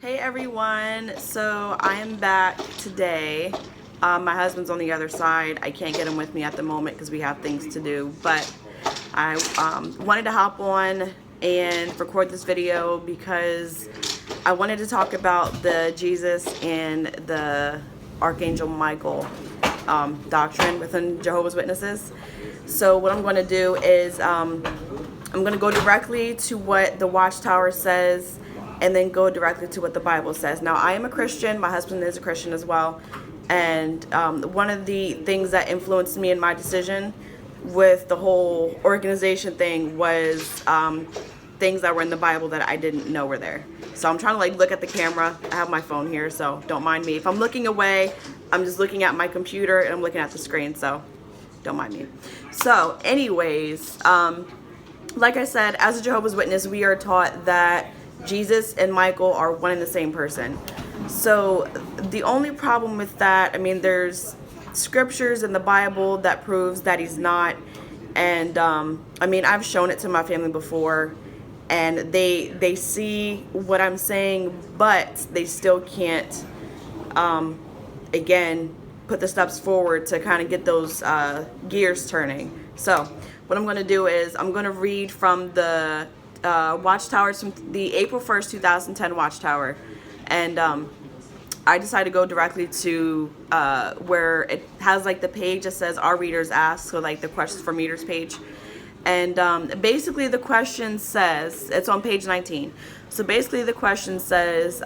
Hey everyone, so I am back today. My husband's on the other side. I can't get him with me at the moment because we have things to do, but I wanted to hop on and record this video because I wanted to talk about the Jesus and the Archangel Michael doctrine within Jehovah's Witnesses. So what I'm going to do is I'm going to go directly to what the Watchtower says and then go directly to what the Bible says. Now, I am a Christian. My husband is a Christian as well. And one of the things that influenced me in my decision with the whole organization thing was things that were in the Bible that I didn't know were there. So I'm trying to look at the camera. I have my phone here, so don't mind me. If I'm looking away, I'm just looking at my computer and I'm looking at the screen, so don't mind me. So anyways, like I said, as a Jehovah's Witness, we are taught that Jesus and Michael are one and the same person. So the only problem with that, there's scriptures in the Bible that proves that he's not. And I've shown it to my family before, and they see what I'm saying, but they still can't, again, put the steps forward to kind of get those gears turning. So what I'm going to do is I'm going to read from the Watchtowers, from the April 1st, 2010 Watchtower. And I decided to go directly to where it has the page that says Our Readers Ask, so the questions from readers page. And basically the question says, it's on page 19. So basically the question says,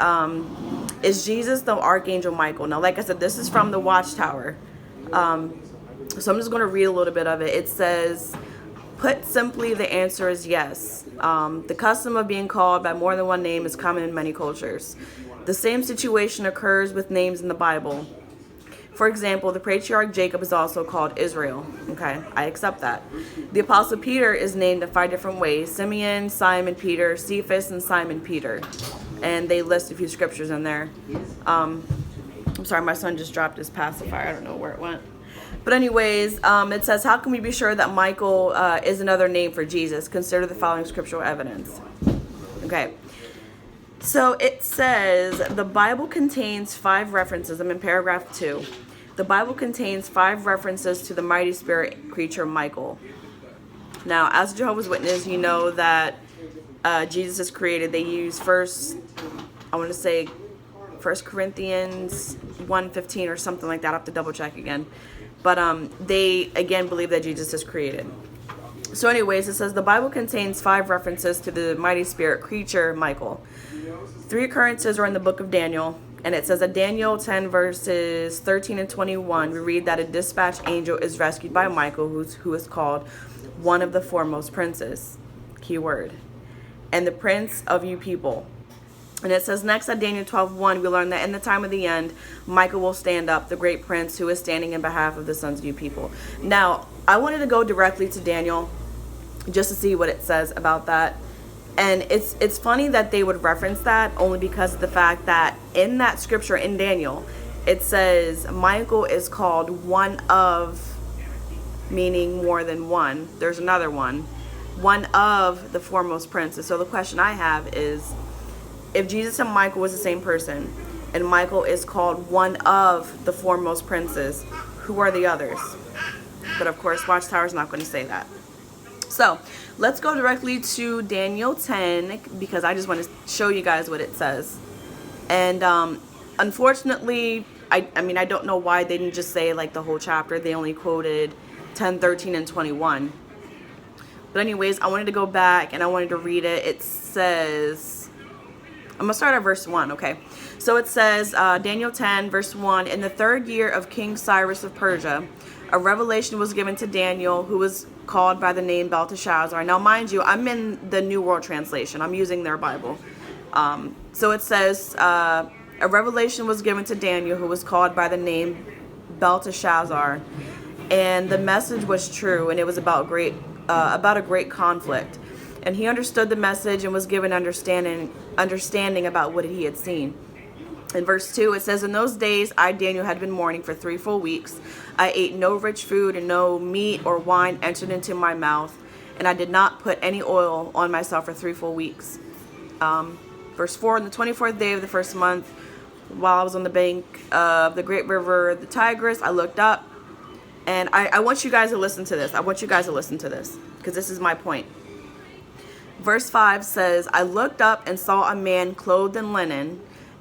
is Jesus the Archangel Michael? Now, like I said, this is from the Watchtower. So I'm just going to read a little bit of it. It says, put simply, the answer is yes. The custom of being called by more than one name is common in many cultures. The same situation occurs with names in the Bible. For example, the patriarch Jacob is also called Israel. Okay, I accept that. The apostle Peter is named in 5 different ways: Simeon, Simon Peter, Cephas, and Simon Peter. And they list a few scriptures in there. I'm sorry, my son just dropped his pacifier. I don't know where it went. But anyways, it says, how can we be sure that Michael is another name for Jesus? Consider the following scriptural evidence. Okay. So it says, the Bible contains 5 references. I'm in paragraph 2. The Bible contains 5 references to the mighty spirit creature Michael. Now, as a Jehovah's Witness, you know that Jesus is created. They use First Corinthians 1:15 or something like that. I have to double check again. But they, again, believe that Jesus is created. So anyways, it says the Bible contains 5 references to the mighty spirit creature Michael. 3 occurrences are in the book of Daniel. And it says that Daniel 10 verses 13 and 21, we read that a dispatched angel is rescued by Michael, who is called one of the foremost princes. Key word. And the prince of you people. And it says next at Daniel 12:1, we learn that in the time of the end, Michael will stand up, the great prince who is standing in behalf of the sons of you people. Now, I wanted to go directly to Daniel just to see what it says about that. And it's funny that they would reference that only because of the fact that in that scripture in Daniel, it says Michael is called one of, meaning more than one. There's another one of the foremost princes. So the question I have is, if Jesus and Michael was the same person, and Michael is called one of the foremost princes, who are the others? But of course, Watchtower is not going to say that. So let's go directly to Daniel 10, because I just want to show you guys what it says. And unfortunately, I don't know why they didn't just say the whole chapter. They only quoted 10, 13, and 21. But anyways, I wanted to go back and I wanted to read it. It says, I'm going to start at verse 1, okay? So it says, Daniel 10, verse 1, in the 3rd year of King Cyrus of Persia, a revelation was given to Daniel, who was called by the name Belteshazzar. Now, mind you, I'm in the New World Translation. I'm using their Bible. So it says, a revelation was given to Daniel, who was called by the name Belteshazzar. And the message was true, and it was about a great conflict. And he understood the message and was given understanding about what he had seen. In verse 2, it says, in those days, I, Daniel, had been mourning for 3 full weeks. I ate no rich food, and no meat or wine entered into my mouth. And I did not put any oil on myself for 3 full weeks. Verse 4, on the 24th day of the first month, while I was on the bank of the great river, the Tigris, I looked up. And I want you guys to listen to this. I want you guys to listen to this, because this is my point. Verse 5 says, I looked up and saw a man clothed in linen,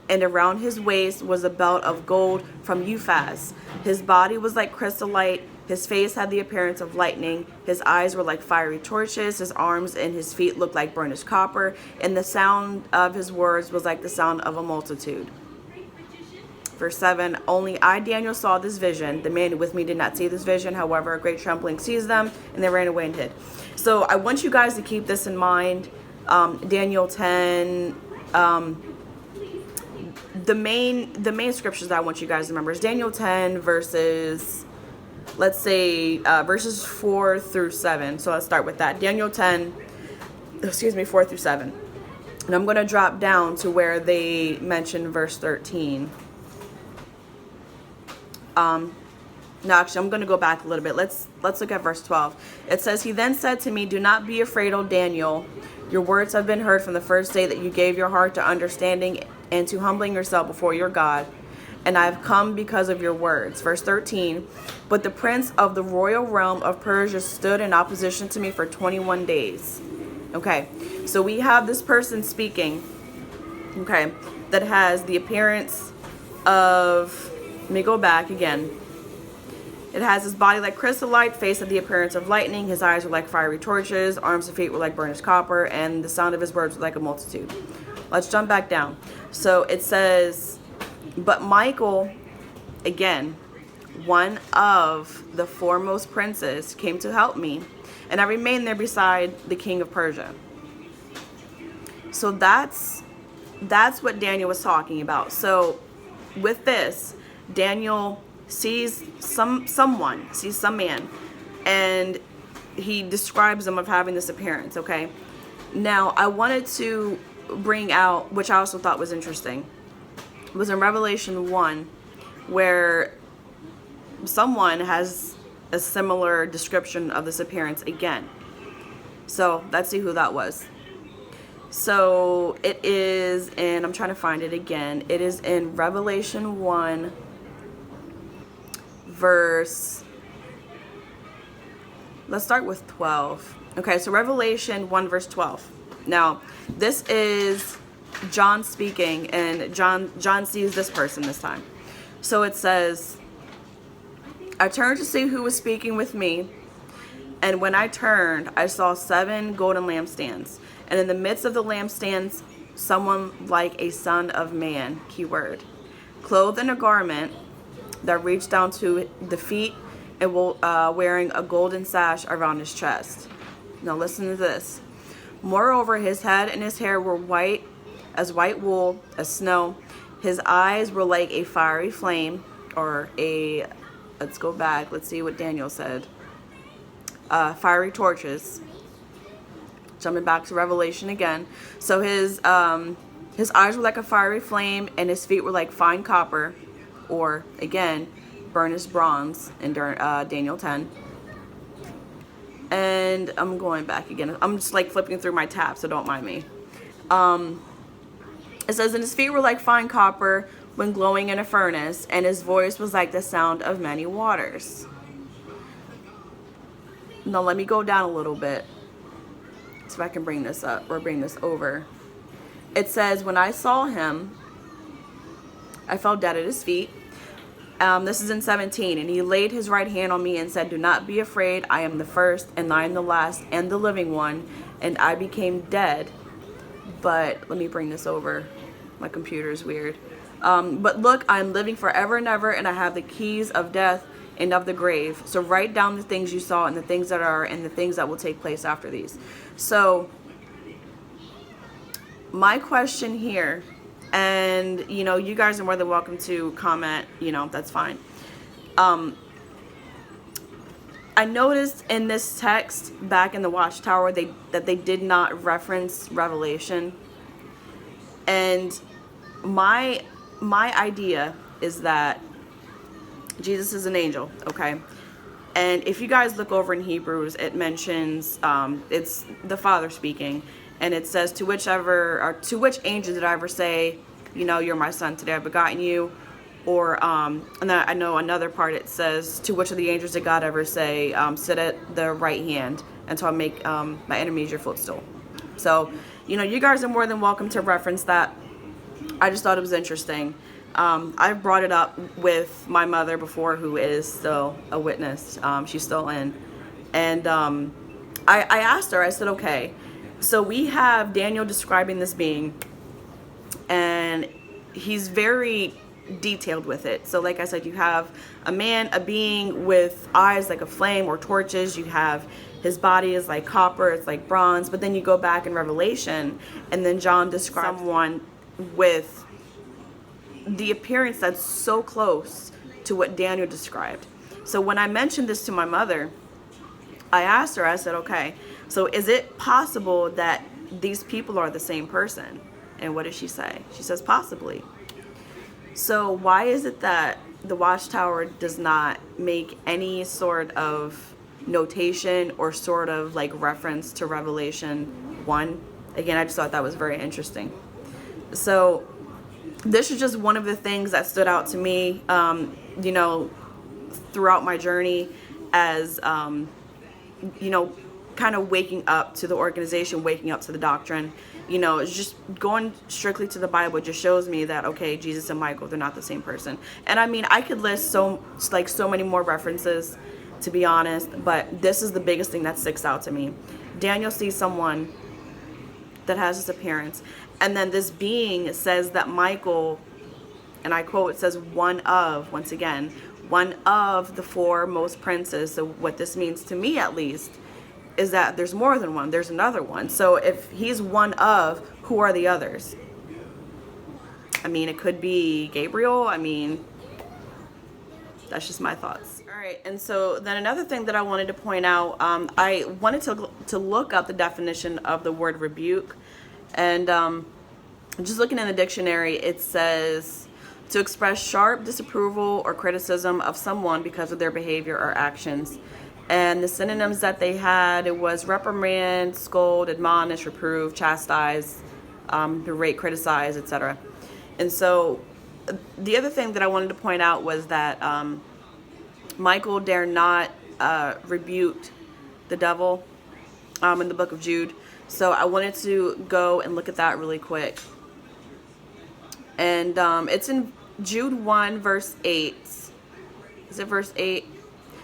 and around his waist was a belt of gold from Uphaz. His body was like chrysolite. His face had the appearance of lightning. His eyes were like fiery torches. His arms and his feet looked like burnished copper. And the sound of his words was like the sound of a multitude. Verse 7, only I, Daniel, saw this vision. The man with me did not see this vision. However, a great trembling seized them, and they ran away and hid. So I want you guys to keep this in mind. Daniel 10, the main scriptures that I want you guys to remember is Daniel 10 verses, let's say, verses 4 through 7. So let's start with that. Daniel 10, 4 through 7. And I'm going to drop down to where they mention verse 13. No, actually, I'm going to go back a little bit. Let's look at verse 12. It says, he then said to me, do not be afraid, O Daniel. Your words have been heard from the first day that you gave your heart to understanding and to humbling yourself before your God. And I have come because of your words. Verse 13, but the prince of the royal realm of Persia stood in opposition to me for 21 days. Okay, so we have this person speaking, okay, that has the appearance of, let me go back again. It has his body like chrysolite, face had the appearance of lightning, his eyes were like fiery torches, arms and feet were like burnished copper, and the sound of his words was like a multitude. Let's jump back down. So it says, but Michael, again, one of the foremost princes, came to help me, and I remained there beside the king of Persia. So that's what Daniel was talking about. So with this, Daniel sees some man, and he describes him of having this appearance, okay? Now, I wanted to bring out, which I also thought was interesting, was in Revelation 1, where someone has a similar description of this appearance again. So let's see who that was. So it is in, I'm trying to find it again. It is in Revelation 1, verse, let's start with 12. Okay, so Revelation 1, verse 12. Now, this is John speaking, and John sees this person this time. So it says, I turned to see who was speaking with me, and when I turned, I saw 7 golden lampstands, and in the midst of the lampstands, someone like a son of man, keyword, clothed in a garment that reached down to the feet, and wearing a golden sash around his chest. Now listen to this. Moreover, his head and his hair were white as white wool, as snow. His eyes were like a fiery flame, or a, let's go back, let's see what Daniel said. Fiery torches. Jumping back to Revelation again. So his eyes were like a fiery flame, and his feet were like fine copper, or again, burnished bronze in Daniel 10. And I'm going back again. I'm just like flipping through my tabs, so don't mind me. It says, and his feet were like fine copper when glowing in a furnace, and his voice was like the sound of many waters. Now let me go down a little bit, so if I can bring this up, or bring this over. It says, when I saw him, I fell dead at his feet. This is in 17. And he laid his right hand on me and said, do not be afraid. I am the first, and I am the last, and the living one. And I became dead. But let me bring this over. My computer is weird. But look, I am living forever and ever, and I have the keys of death and of the grave. So write down the things you saw, and the things that are, and the things that will take place after these. So my question here, and you know, you guys are more than welcome to comment, you know, that's fine. I noticed in this text back in the Watchtower that they did not reference Revelation, and my idea is that Jesus is an angel, okay? And if you guys look over in Hebrews, it mentions it's the Father speaking, and it says, to which angel did I ever say, you're my son, today I've begotten you? Or and then I know another part, it says, to which of the angels did God ever say, sit at the right hand until I make my enemies your footstool? So, you guys are more than welcome to reference that. I just thought it was interesting. I've brought it up with my mother before, who is still a witness. She's still in. And I asked her, I said, okay, so we have Daniel describing this being, and he's very detailed with it. So like I said, you have a being with eyes like a flame or torches. You have his body is like copper, it's like bronze. But then you go back in Revelation, and then John describes someone with the appearance that's so close to what Daniel described. So when I mentioned this to my mother, I asked her, I said, okay, so is it possible that these people are the same person? And what did she say? She says, possibly. So why is it that the Watchtower does not make any sort of notation or sort of like reference to Revelation 1? Again, I just thought that was very interesting. So this is just one of the things that stood out to me, throughout my journey as, kind of waking up to the organization, waking up to the doctrine. It's just going strictly to the Bible. It just shows me that, okay, Jesus and Michael, they're not the same person. And I mean, I could list so many more references, to be honest, but this is the biggest thing that sticks out to me. Daniel sees someone that has this appearance, and then this being says that Michael, and I quote, it says one of the four most princes. So what this means to me, at least, is that there's more than one. There's another one. So if he's one of, who are the others? I mean, it could be Gabriel. I mean, that's just my thoughts. All right. And so then another thing that I wanted to point out, I wanted to look up the definition of the word rebuke. And just looking in the dictionary, it says to express sharp disapproval or criticism of someone because of their behavior or actions. And the synonyms that they had, it was reprimand, scold, admonish, reprove, chastise, berate, criticize, etc. And so the other thing that I wanted to point out was that Michael dare not rebuke the devil in the book of Jude. So I wanted to go and look at that really quick. And it's in Jude 1, verse 8. Is it verse 8?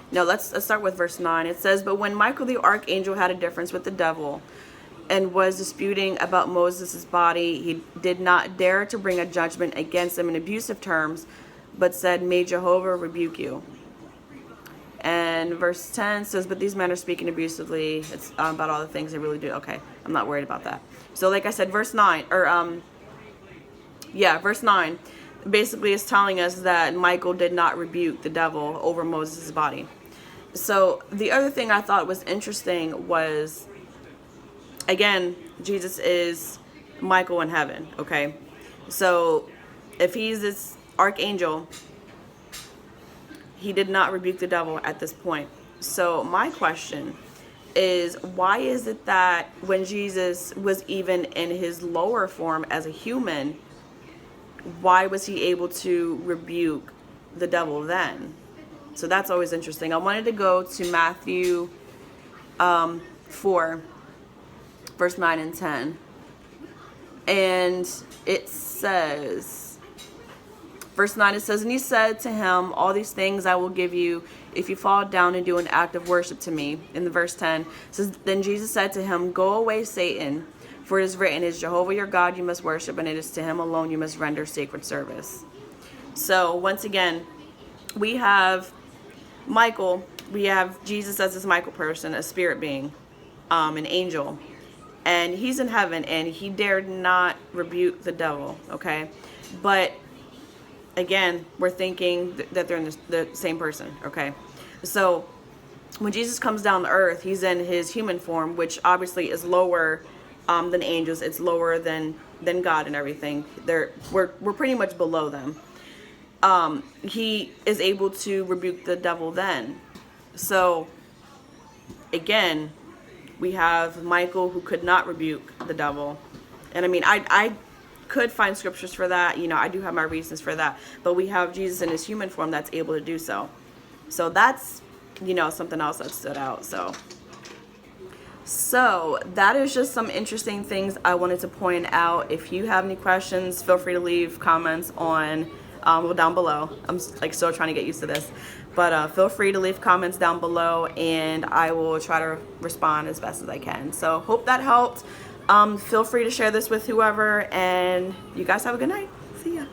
No, let's start with verse 9. It says, but when Michael the archangel had a difference with the devil and was disputing about Moses' body, he did not dare to bring a judgment against him in abusive terms, but said, may Jehovah rebuke you. And verse 10 says, but these men are speaking abusively. It's about all the things they really do. Okay, I'm not worried about that. So like I said, verse 9, verse 9 basically is telling us that Michael did not rebuke the devil over Moses' body. So the other thing I thought was interesting was, again, Jesus is Michael in heaven, okay? So if he's this archangel, he did not rebuke the devil at this point. So my question is, why is it that when Jesus was even in his lower form as a human, why was he able to rebuke the devil then? So that's always interesting. I wanted to go to Matthew 4, verse 9 and 10. And it says, verse 9, it says, and he said to him, all these things I will give you if you fall down and do an act of worship to me. In the verse 10, it says, then Jesus said to him, go away, Satan, for it is written, it is Jehovah your God you must worship, and it is to him alone you must render sacred service. So once again, we have Michael, we have Jesus as this Michael person, a spirit being, an angel, and he's in heaven, and he dared not rebuke the devil, okay? But again, we're thinking that they're in the same person, okay? So when Jesus comes down to earth, he's in his human form, which obviously is lower than angels. It's lower than God and everything. We're pretty much below them. He is able to rebuke the devil then. So again, We have Michael, who could not rebuke the devil. And I mean, I could find scriptures for that. You know, I do have my reasons for that. But we have Jesus in his human form that's able to do so. So that's, you know, something else that stood out. So that is just some interesting things I wanted to point out. If you have any questions, feel free to leave comments on down below. I'm like still trying to get used to this, but feel free to leave comments down below, and I will try to respond as best as I can. So hope that helped. Feel free to share this with whoever, and you guys have a good night. See ya.